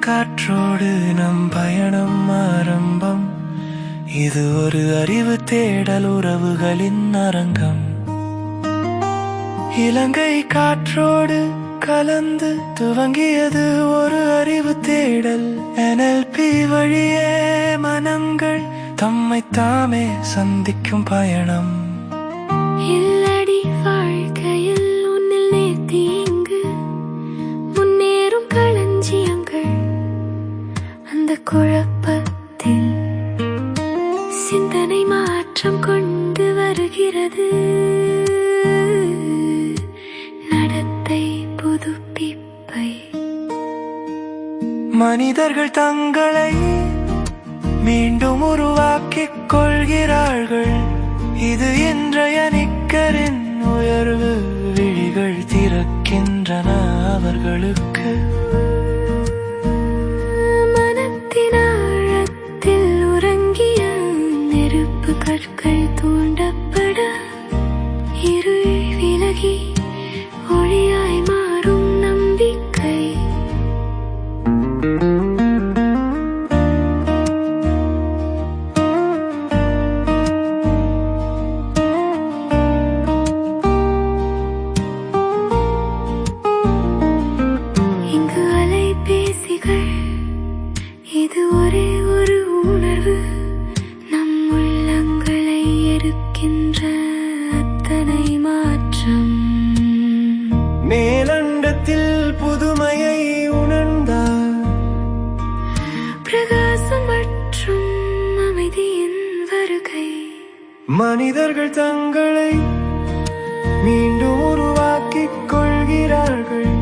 காற்றோடு நம் பயணம் ஆரம்பம். இது ஒரு அறிவு தேடல், உறவுகளின் அரங்கம். இலங்கை காற்றோடு கலந்து துவங்கியது ஒரு அறிவு தேடல். NLP வழியே மனங்கள் தம்மை தாமே சந்திக்கும் பயணம். இல்லடி வாழ்க்கையில் உன்னில் நேர்த்தி இங்கு முன்னேறும் களஞ்சியங்கள். அந்த குழப்பத்தில் சிந்தனை மாற்றம் கொண்டு வருகிறது. நடத்தை புதுப்பிப்பை. மனிதர்கள் தங்களை மீண்டும் உருவாக்கிக் கொள்கிறார்கள். இது இன்றைய நிக்கரின் உயர்வு. விழிகள் திறக்கின்றன அவர்களுக்கு. மனத்தின் ஆழத்தில் உறங்கிய நெருப்பு கற்கள் தூண்டப்பட இருள் விலகி ஒளியாய் மாறும் நம்பிக்கை. இங்கு அலைபேசிகள், இது ஒரே ஒரு உணர்வு. நம் உள்ளங்களை எரிக்கின்ற அத்தனை மாற்றம். மேலண்டத்தில் புதுமையை உணர்ந்தார். பிரகாசம் மற்றும் அமைதியின் வருகை. மனிதர்கள் தங்களை மீண்டும் உருவாக்கிக் கொள்கிறார்கள்.